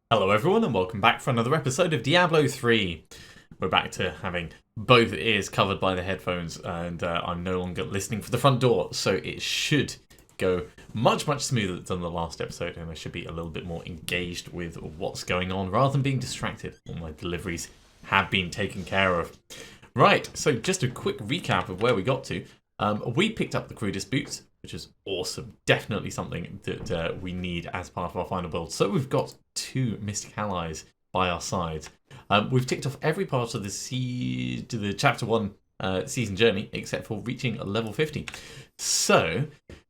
Hello everyone and welcome back for another episode of Diablo 3. We're back to having both ears covered by the headphones and I'm no longer listening for the front door, so it should go much smoother than the last episode and I should be a little bit more engaged with what's going on rather than being distracted. All my deliveries have been taken care of. Right, so just a quick recap of where we got to. We picked up the crudest boots, which is awesome. Definitely something that we need as part of our final build. So we've got 2 Mystic Allies by our side. We've ticked off every part of the Chapter 1 season journey, except for reaching level 50. So,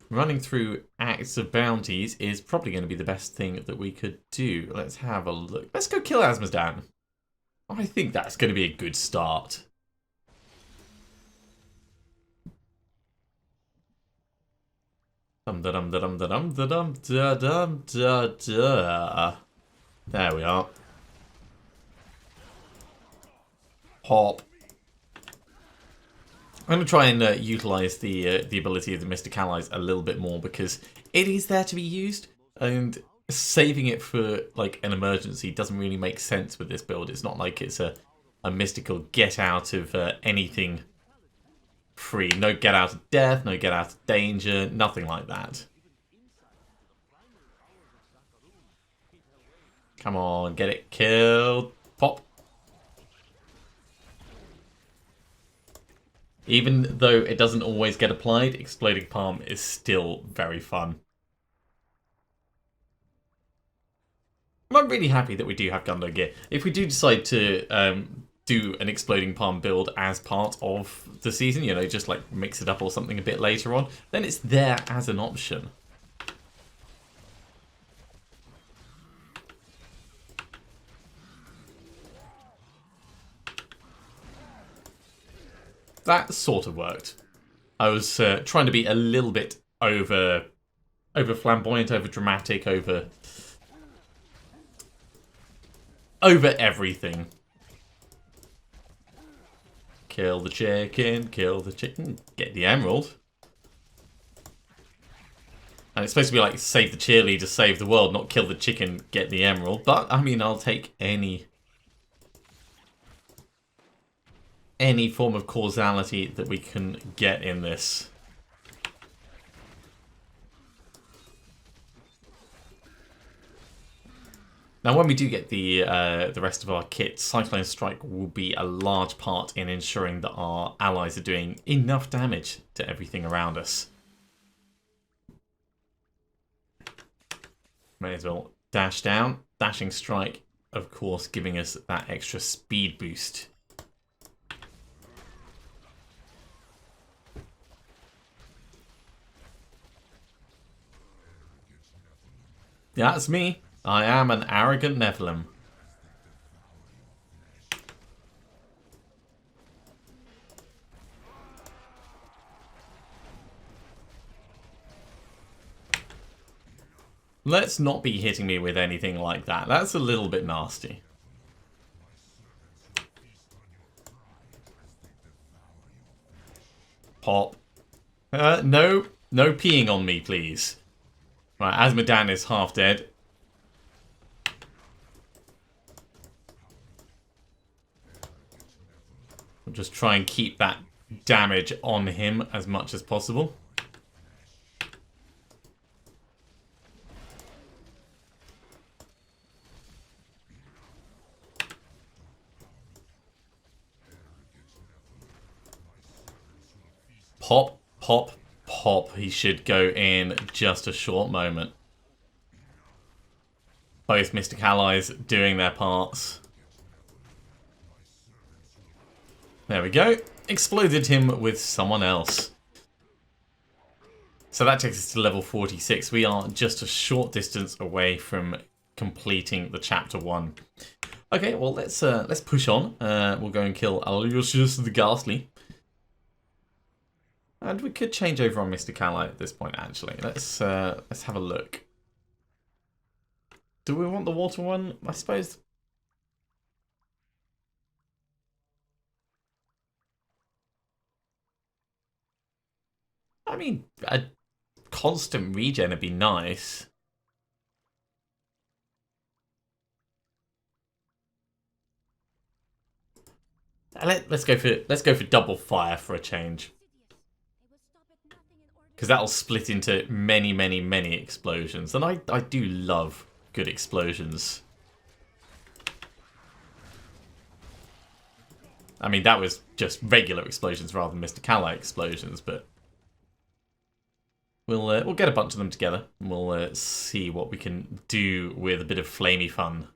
running through Acts of Bounties is probably going to be the best thing that we could do. Let's have a look. Let's go kill Azmodan. I think that's going to be a good start. There we are. Hop. I'm going to try and utilise the ability of the Mystic Allies a little bit more because it is there to be used, and saving it for like an emergency doesn't really make sense with this build. It's not like it's a mystical get out of anything free. No get out of death, no get out of danger, nothing like that. Come on, get it killed. Pop. Even though it doesn't always get applied, Exploding Palm is still very fun. I'm really happy that we do have Gunlow gear. If we do decide to do an Exploding Palm build as part of the season, you know, just like mix it up or something a bit later on, then it's there as an option. That sort of worked. I was trying to be a little bit over flamboyant, over dramatic, over everything. Kill the chicken, get the emerald. And it's supposed to be like save the cheerleader, save the world, not kill the chicken, get the emerald. But I mean, I'll take any form of causality that we can get in this. Now, when we do get the rest of our kit, Cyclone Strike will be a large part in ensuring that our allies are doing enough damage to everything around us. May as well dash down. Dashing Strike, of course, giving us that extra speed boost. Yeah, that's me. I am an arrogant Nephilim. Let's not be hitting me with anything like that. That's a little bit nasty. Pop. No peeing on me, please. Right, Azmodan is half dead. We'll just try and keep that damage on him as much as possible. Pop, pop, pop. He should go in just a short moment. Both Mystic Allies doing their parts. There we go. Exploded him with someone else. So that takes us to level 46. We are just a short distance away from completing the chapter 1. Okay, well let's push on. We'll go and kill Aloysius the Ghastly. And we could change over on Mystic Ally at this point, actually. Let's have a look. Do we want the water one? I suppose. I mean, a constant regen would be nice. Let's go for double fire for a change. Because that'll split into many, many, many explosions. And I do love good explosions. I mean, that was just regular explosions rather than Mr. Kali explosions, but we'll get a bunch of them together and we'll see what we can do with a bit of flamey fun.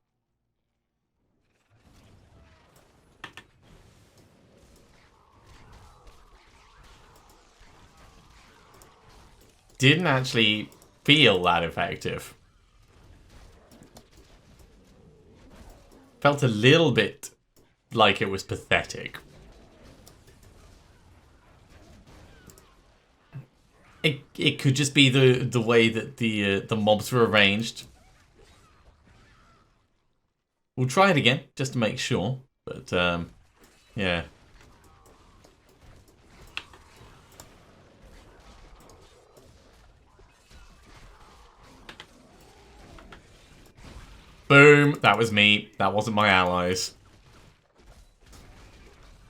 Didn't actually feel that effective. Felt a little bit like it was pathetic. It could just be the way that the mobs were arranged. We'll try it again just to make sure, but yeah. Boom! That was me. That wasn't my allies.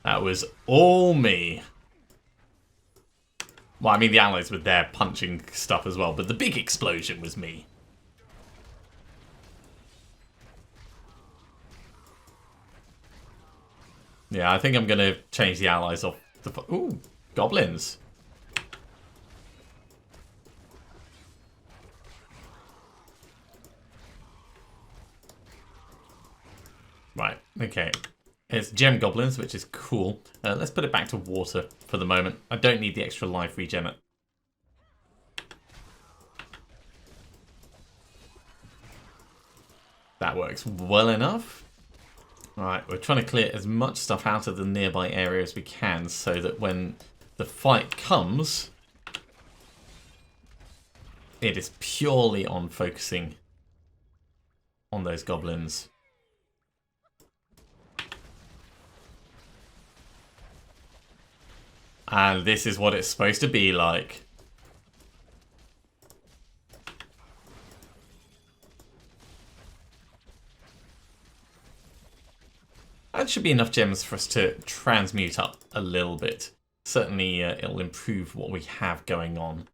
That was all me. Well, I mean, the allies were there punching stuff as well, but the big explosion was me. Yeah, I think I'm going to change the allies off the... Ooh, goblins. Right, okay. It's gem goblins, which is cool. Let's put it back to water for the moment. I don't need the extra life regen. That works well enough. Alright, we're trying to clear as much stuff out of the nearby area as we can so that when the fight comes, it is purely on focusing on those goblins. And this is what it's supposed to be like. That should be enough gems for us to transmute up a little bit. Certainly it'll improve what we have going on.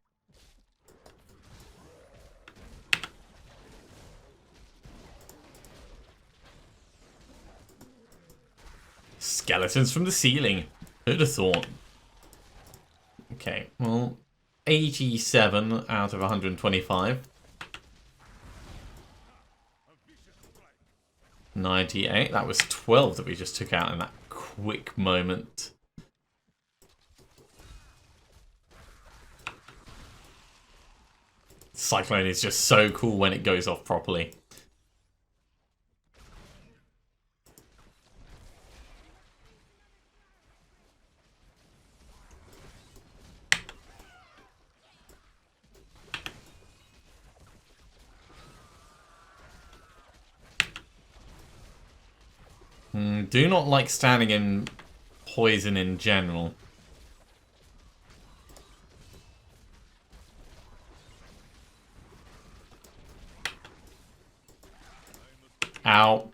Skeletons from the ceiling. Who'd have thought? Okay, well, 87 out of 125. 98. That was 12 that we just took out in that quick moment. Cyclone is just so cool when it goes off properly. Do not like standing in poison in general. Ow.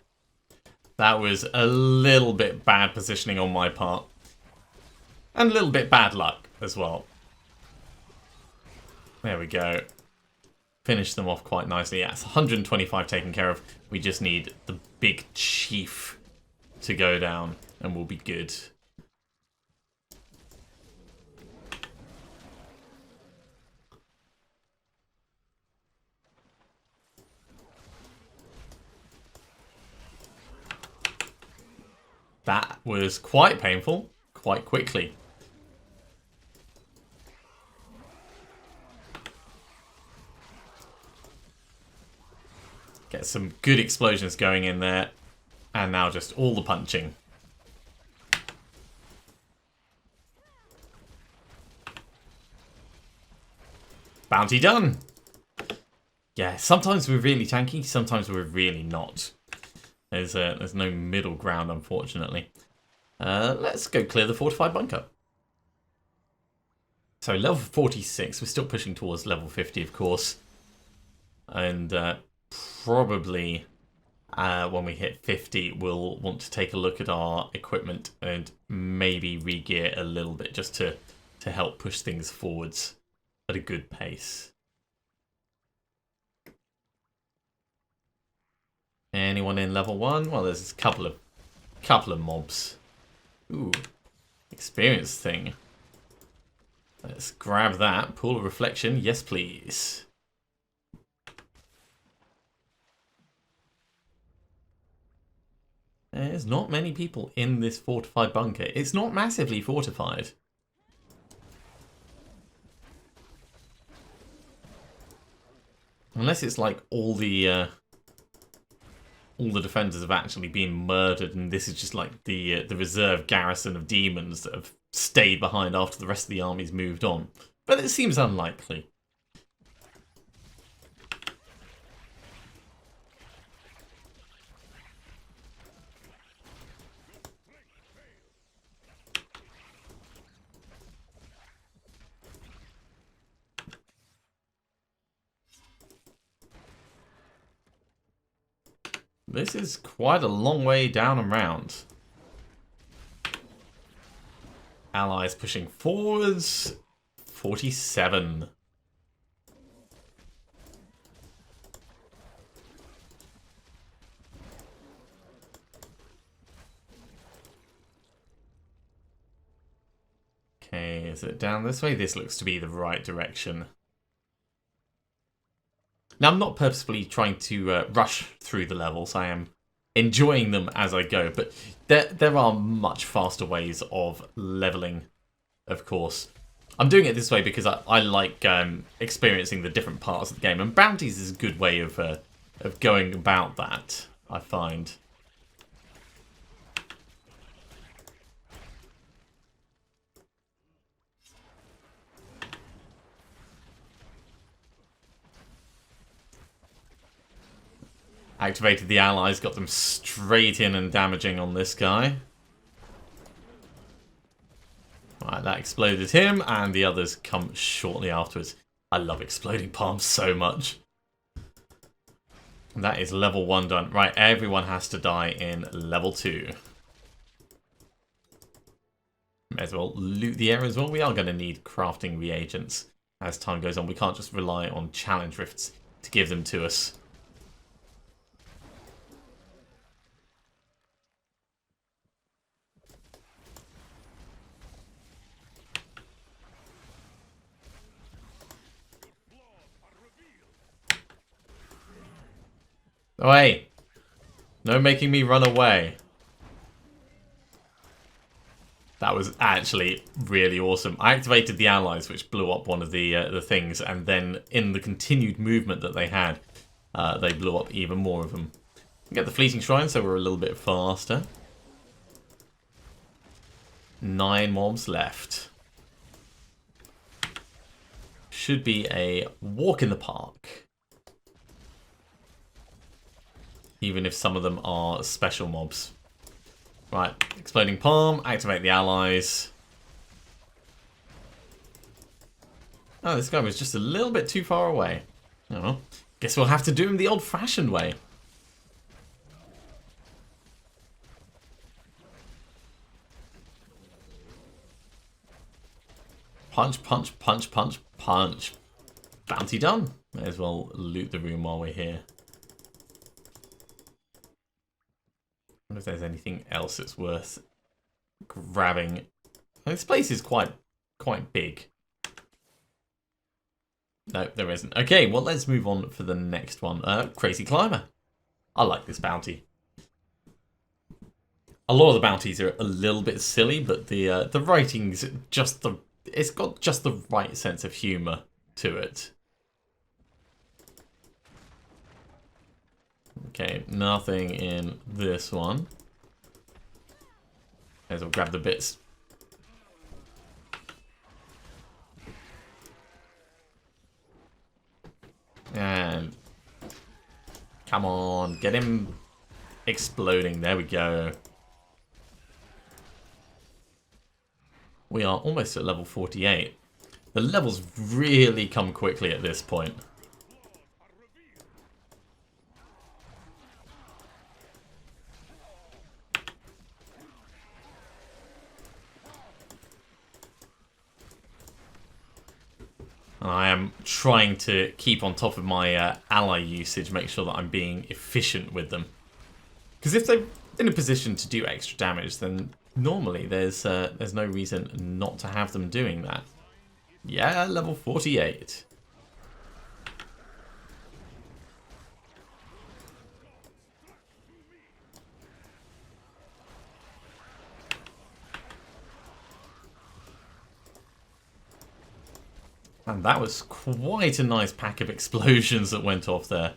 That was a little bit bad positioning on my part. And a little bit bad luck as well. There we go. Finish them off quite nicely. Yeah, it's 125 taken care of. We just need the big chief to go down and we'll be good. That was quite painful, quite quickly. Get some good explosions going in there. And now just all the punching. Bounty done. Yeah, sometimes we're really tanky, sometimes we're really not. There's no middle ground, unfortunately. Let's go clear the fortified bunker. So level 46, we're still pushing towards level 50, of course. And probably when we hit 50, we'll want to take a look at our equipment and maybe re-gear a little bit just to help push things forwards at a good pace. Anyone in level 1? Well, there's a couple of mobs. Ooh, experience thing. Let's grab that. Pool of reflection, yes please. There's not many people in this fortified bunker. It's not massively fortified. Unless it's like all the defenders have actually been murdered, and this is just like the reserve garrison of demons that have stayed behind after the rest of the army's moved on. But it seems unlikely. This is quite a long way down and round. Allies pushing forwards. 47. Okay, is it down this way? This looks to be the right direction. Now, I'm not purposefully trying to rush through the levels. I am enjoying them as I go, but there are much faster ways of leveling, of course. I'm doing it this way because I like experiencing the different parts of the game, and bounties is a good way of going about that, I find. Activated the allies, got them straight in and damaging on this guy. Right, that exploded him, and the others come shortly afterwards. I love exploding palms so much. That is level 1 done. Right, everyone has to die in level 2. May as well loot the area as well. We are going to need crafting reagents as time goes on. We can't just rely on challenge rifts to give them to us. Away! No making me run away. That was actually really awesome. I activated the allies, which blew up one of the things, and then in the continued movement that they had, they blew up even more of them. We get the fleeting shrine, so we're a little bit faster. 9 mobs left. Should be a walk in the park. Even if some of them are special mobs. Right, exploding palm, activate the allies. Oh, this guy was just a little bit too far away. Oh, guess we'll have to do him the old-fashioned way. Punch, punch, punch, punch, punch. Bounty done. May as well loot the room while we're here. I wonder if there's anything else that's worth grabbing. This place is quite big. No, there isn't. Okay, well, let's move on for the next one. Crazy Climber. I like this bounty. A lot of the bounties are a little bit silly, but the writing's just it's got just the right sense of humour to it. Okay, nothing in this one. As I'll grab the bits. And come on, get him exploding. There we go. We are almost at level 48. The levels really come quickly at this point. And I am trying to keep on top of my ally usage, make sure that I'm being efficient with them. Because if they're in a position to do extra damage, then normally there's no reason not to have them doing that. Yeah, level 48. And that was quite a nice pack of explosions that went off there.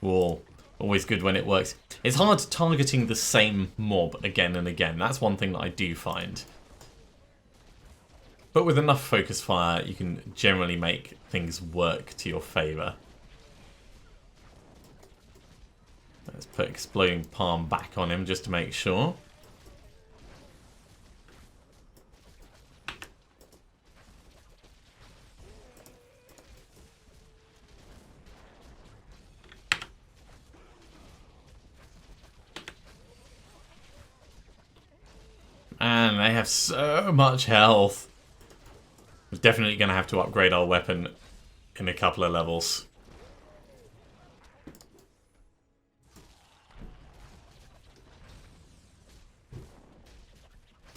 Cool. Always good when it works. It's hard targeting the same mob again and again. That's one thing that I do find. But with enough focus fire, you can generally make things work to your favour. Let's put Exploding Palm back on him just to make sure. And they have so much health. We're definitely going to have to upgrade our weapon in a couple of levels.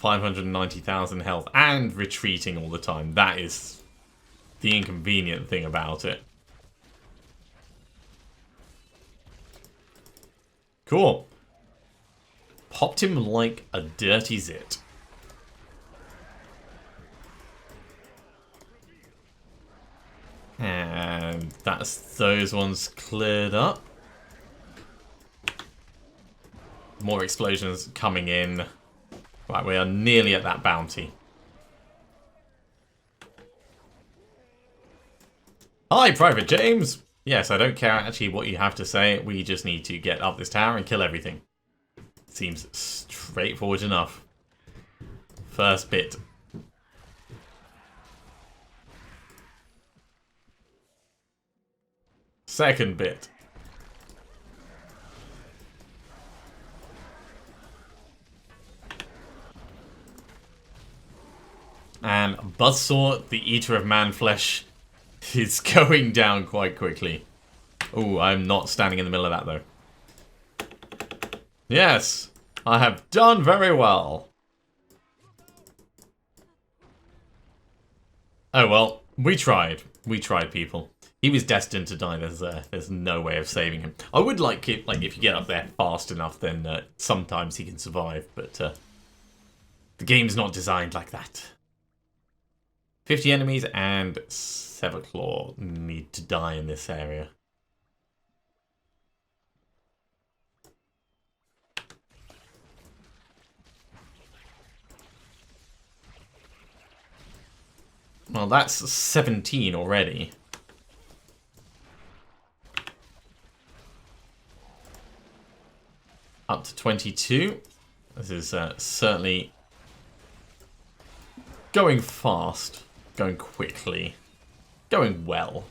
$590,000 health and retreating all the time. That is the inconvenient thing about it. Cool. Popped him like a dirty zit. And that's those ones cleared up. More explosions coming in. Right, we are nearly at that bounty. Hi, Private James! Yes, I don't care actually what you have to say. We just need to get up this tower and kill everything. Seems straightforward enough. First bit. Second bit. And Buzzsaw, the eater of man flesh, is going down quite quickly. Oh, I'm not standing in the middle of that though. Yes, I have done very well. Oh well, we tried. We tried, people. He was destined to die. There's no way of saving him. I would like it, if you get up there fast enough, then sometimes he can survive. But the game's not designed like that. 50 enemies and Severclaw need to die in this area. Well, that's 17 already. Up to 22. This is certainly going fast, going quickly, going well.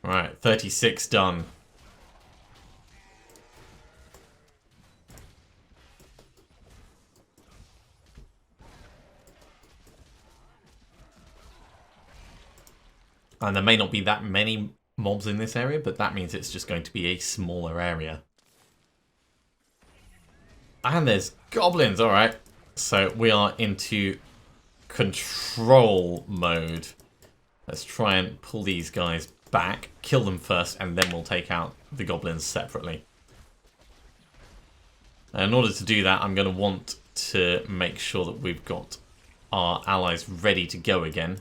Right, 36 done. And there may not be that many mobs in this area, but that means it's just going to be a smaller area. And there's goblins, alright. So we are into control mode. Let's try and pull these guys back, kill them first, and then we'll take out the goblins separately. And in order to do that, I'm going to want to make sure that we've got our allies ready to go again.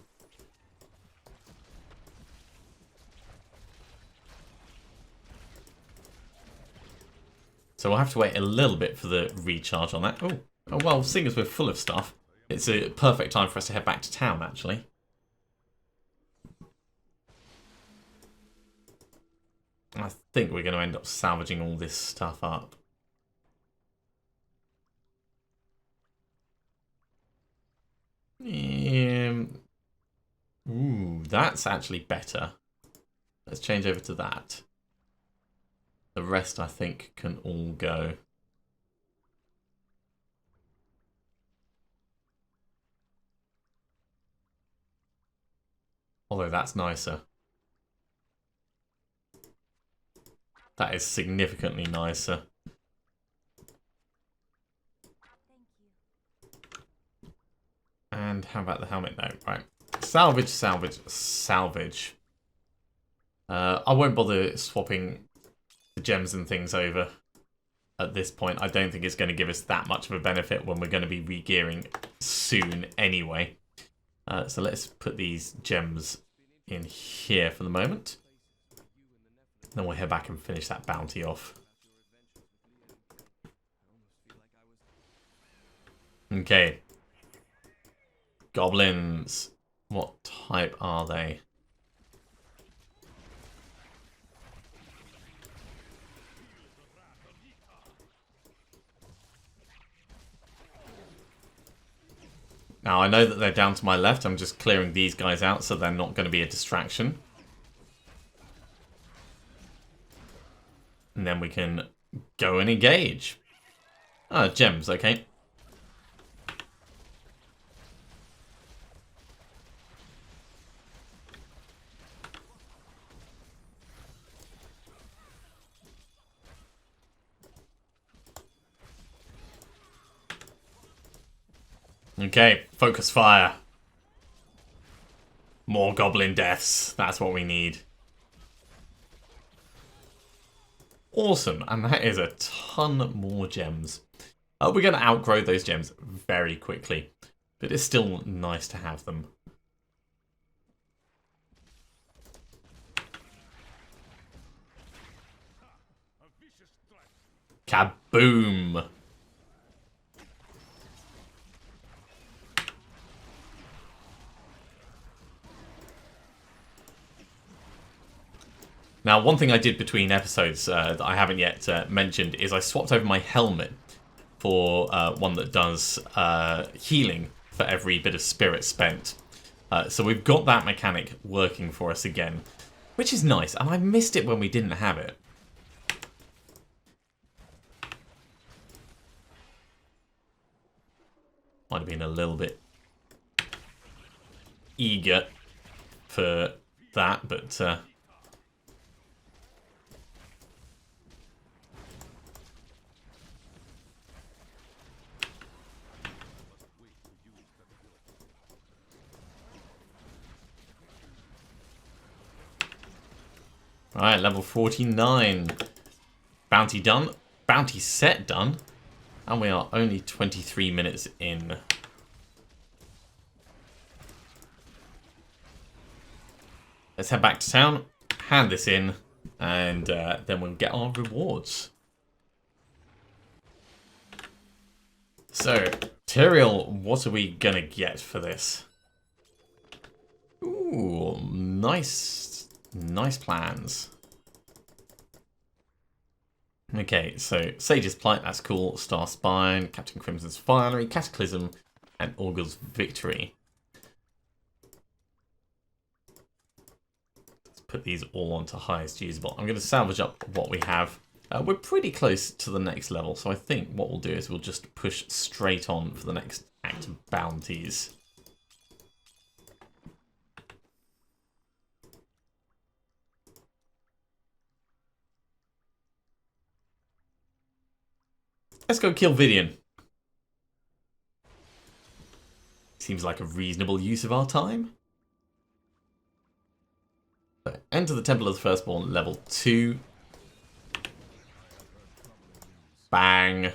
So we'll have to wait a little bit for the recharge on that. Oh well, seeing as we're full of stuff, it's a perfect time for us to head back to town, actually. I think we're going to end up salvaging all this stuff up. that's actually better. Let's change over to that. The rest, I think, can all go. Although that's nicer. That is significantly nicer. And how about the helmet? No, right. Salvage, salvage, salvage. I won't bother swapping the gems and things over at this point. I don't think it's going to give us that much of a benefit when we're going to be re-gearing soon anyway. So let's put these gems in here for the moment. Then we'll head back and finish that bounty off. Okay. Goblins. What type are they? Now, I know that they're down to my left. I'm just clearing these guys out so they're not going to be a distraction. And then we can go and engage. Ah, gems, okay. Okay, focus fire. More goblin deaths. That's what we need. Awesome, and that is a ton more gems. We're going to outgrow those gems very quickly, but it's still nice to have them. Kaboom! Now, one thing I did between episodes that I haven't yet mentioned is I swapped over my helmet for one that does healing for every bit of spirit spent. So we've got that mechanic working for us again, which is nice, and I missed it when we didn't have it. Might have been a little bit eager for that, but... Alright, level 49. Bounty done. Bounty set done. And we are only 23 minutes in. Let's head back to town, hand this in, and then we'll get our rewards. So, Tyrael, what are we gonna get for this? Ooh, nice plans. Okay, so Sage's Plight, that's cool. Star Spine, Captain Crimson's Finery, Cataclysm, and Augur's Victory. Let's put these all onto highest usable. I'm going to salvage up what we have. We're pretty close to the next level, so I think what we'll do is we'll just push straight on for the next act of bounties. Let's go kill Vidian. Seems like a reasonable use of our time. So, enter the Temple of the Firstborn, level 2. Bang.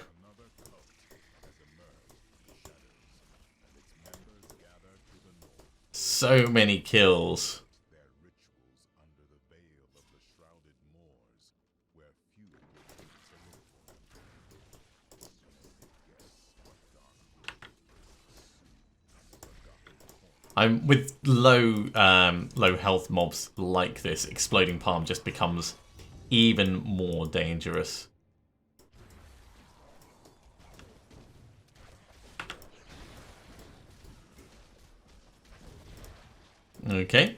So many kills. I'm with low health mobs like this, Exploding Palm just becomes even more dangerous. Okay.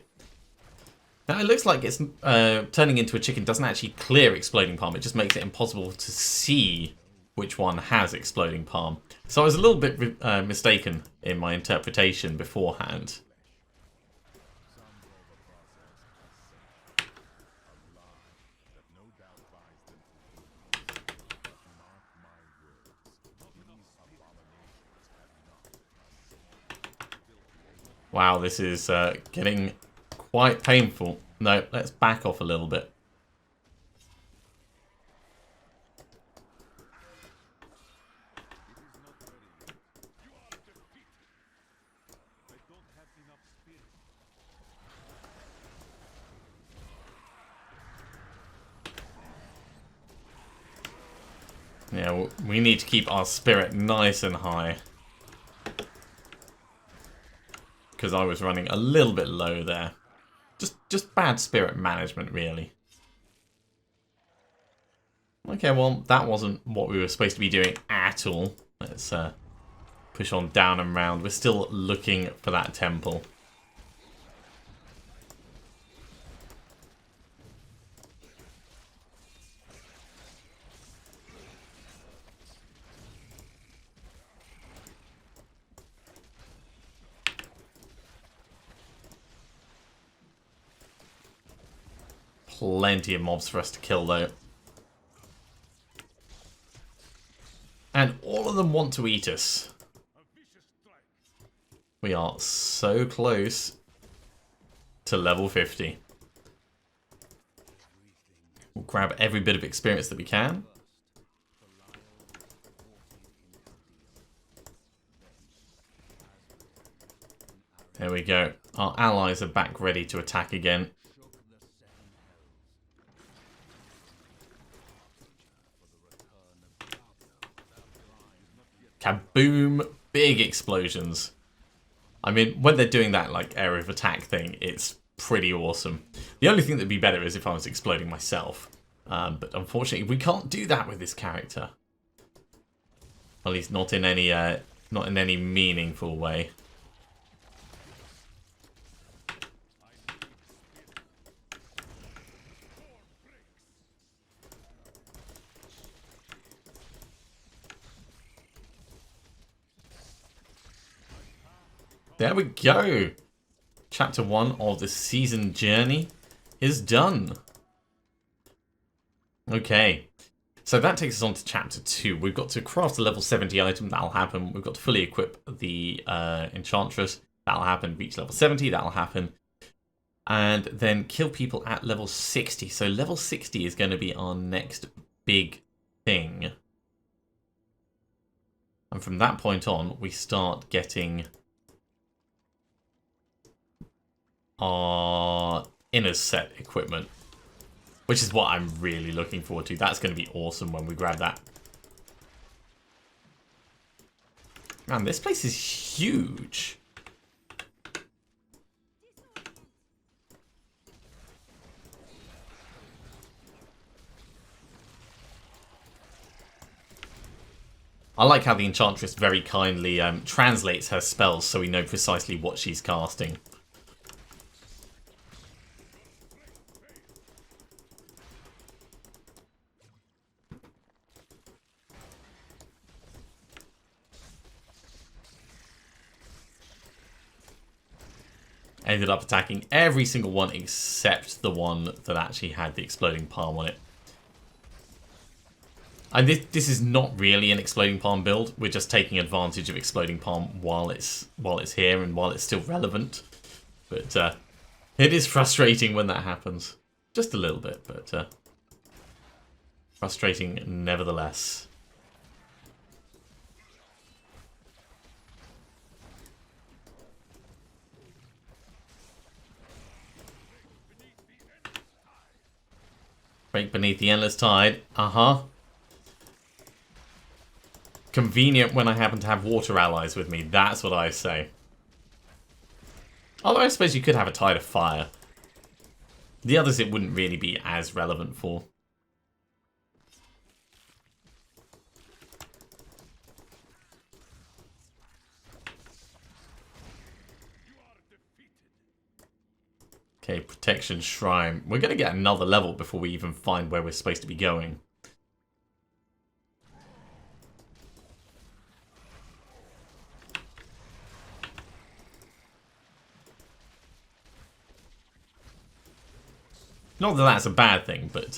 Now it looks like it's turning into a chicken doesn't actually clear exploding palm. It just makes it impossible to see which one has exploding palm. So I was a little bit mistaken in my interpretation beforehand. Wow, this is getting quite painful. No, let's back off a little bit. Yeah, we need to keep our spirit nice and high. Because I was running a little bit low there. Just bad spirit management, really. Okay, well, that wasn't what we were supposed to be doing at all. Let's push on down and round. We're still looking for that temple. Plenty of mobs for us to kill, though. And all of them want to eat us. We are so close to level 50. We'll grab every bit of experience that we can. There we go. Our allies are back ready to attack again. Kaboom! Big explosions. I mean, when they're doing that like area of attack thing, it's pretty awesome. The only thing that'd be better is if I was exploding myself. But unfortunately, we can't do that with this character. At least not in any meaningful way. There we go. Chapter 1 of the season journey is done. Okay. So that takes us on to Chapter 2. We've got to craft a level 70 item. That'll happen. We've got to fully equip the Enchantress. That'll happen. Reach level 70. That'll happen. And then kill people at level 60. So level 60 is going to be our next big thing. And from that point on, we start getting our inner set equipment, which is what I'm really looking forward to. That's going to be awesome when we grab that. Man, this place is huge. I like how the Enchantress very kindly translates her spells so we know precisely what she's casting. Ended up attacking every single one except the one that actually had the exploding palm on it. And this is not really an exploding palm build. We're just taking advantage of exploding palm while it's here and while it's still relevant. But it is frustrating when that happens. Just a little bit, but frustrating nevertheless. Break beneath the endless tide. Convenient when I happen to have water allies with me. That's what I say. Although I suppose you could have a tide of fire. The others it wouldn't really be as relevant for. Okay, protection shrine. We're going to get another level before we even find where we're supposed to be going. Not that that's a bad thing, but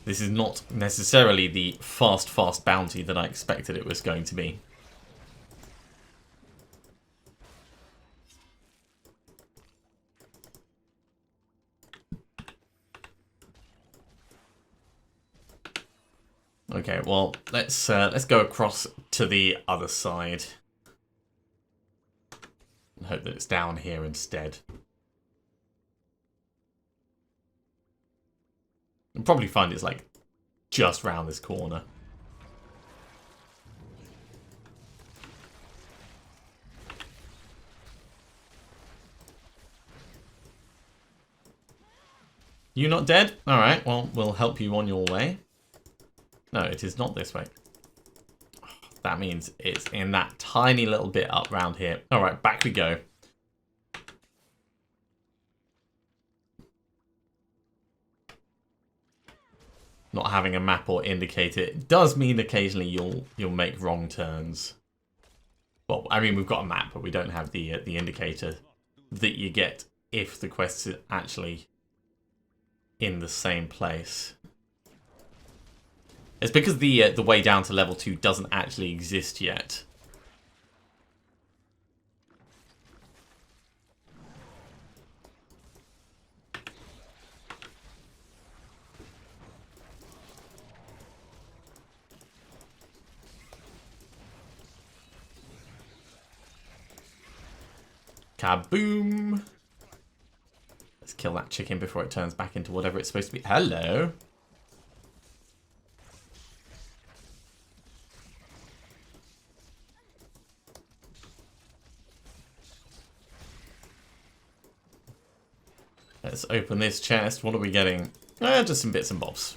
this is not necessarily the fast bounty that I expected it was going to be. Okay, well, let's go across to the other side. And hope that it's down here instead. You'll probably find it's like just round this corner. You not dead? Alright, well, we'll help you on your way. No, it is not this way. That means it's in that tiny little bit up round here. Alright, back we go. Not having a map or indicator does mean occasionally you'll make wrong turns. Well, I mean, we've got a map, but we don't have the indicator that you get if the quest is actually in the same place. It's because the way down to level 2 doesn't actually exist yet. Kaboom! Let's kill that chicken before it turns back into whatever it's supposed to be. Hello! Let's open this chest. What are we getting? Just some bits and bobs.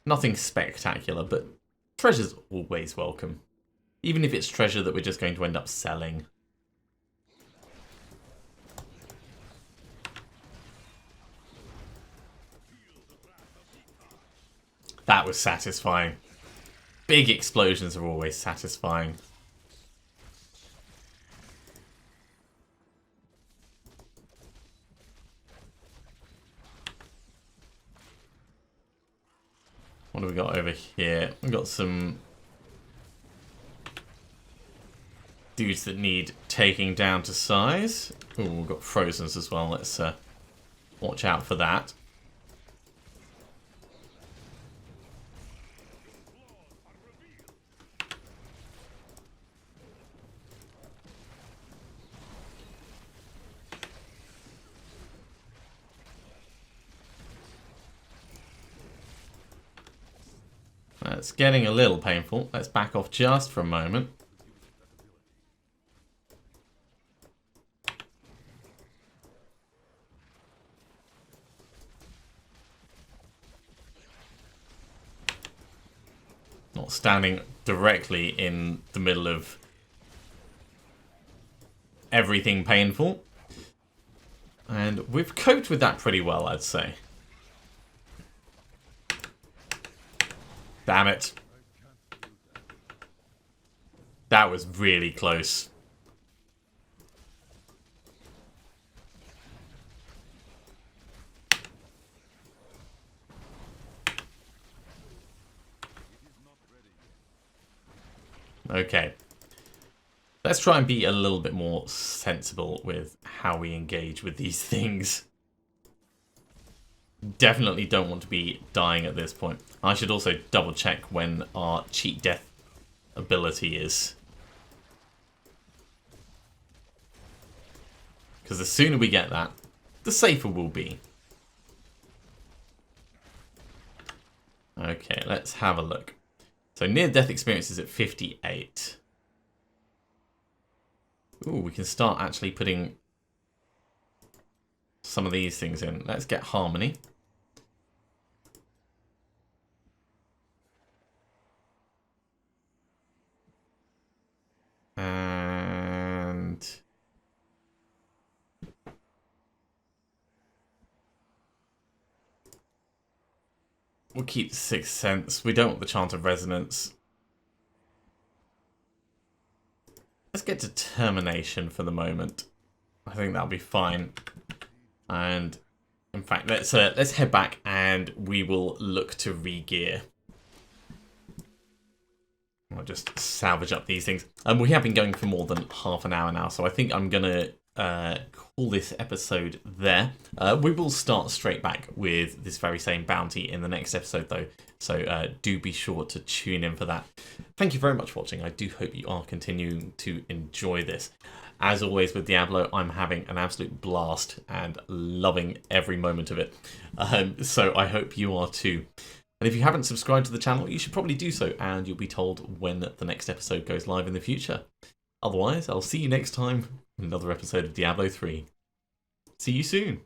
Nothing spectacular, but treasure's always welcome. Even if it's treasure that we're just going to end up selling. That was satisfying. Big explosions are always satisfying. What do we got over here? We've got some dudes that need taking down to size. Oh, we've got Frozens as well. Let's watch out for that. It's getting a little painful. Let's back off just for a moment. Not standing directly in the middle of everything painful. And we've coped with that pretty well, I'd say. Damn it. That was really close. Okay. Let's try and be a little bit more sensible with how we engage with these things. Definitely don't want to be dying at this point. I should also double check when our cheat death ability is. Because the sooner we get that, the safer we'll be. Okay, let's have a look. So near-death experience is at 58. Ooh, we can start actually putting some of these things in. Let's get harmony. And We'll keep Sixth Sense. We don't want the Chant of Resonance. Let's get Determination for the moment. I think that'll be fine. And in fact, let's head back and we will look to re-gear. I'll just salvage up these things. We have been going for more than half an hour now, so I think I'm gonna call this episode there. We will start straight back with this very same bounty in the next episode, though. So do be sure to tune in for that. Thank you very much for watching. I do hope you are continuing to enjoy this. As always with Diablo, I'm having an absolute blast and loving every moment of it. So I hope you are too. And if you haven't subscribed to the channel, you should probably do so, and you'll be told when the next episode goes live in the future. Otherwise, I'll see you next time with another episode of Diablo 3. See you soon.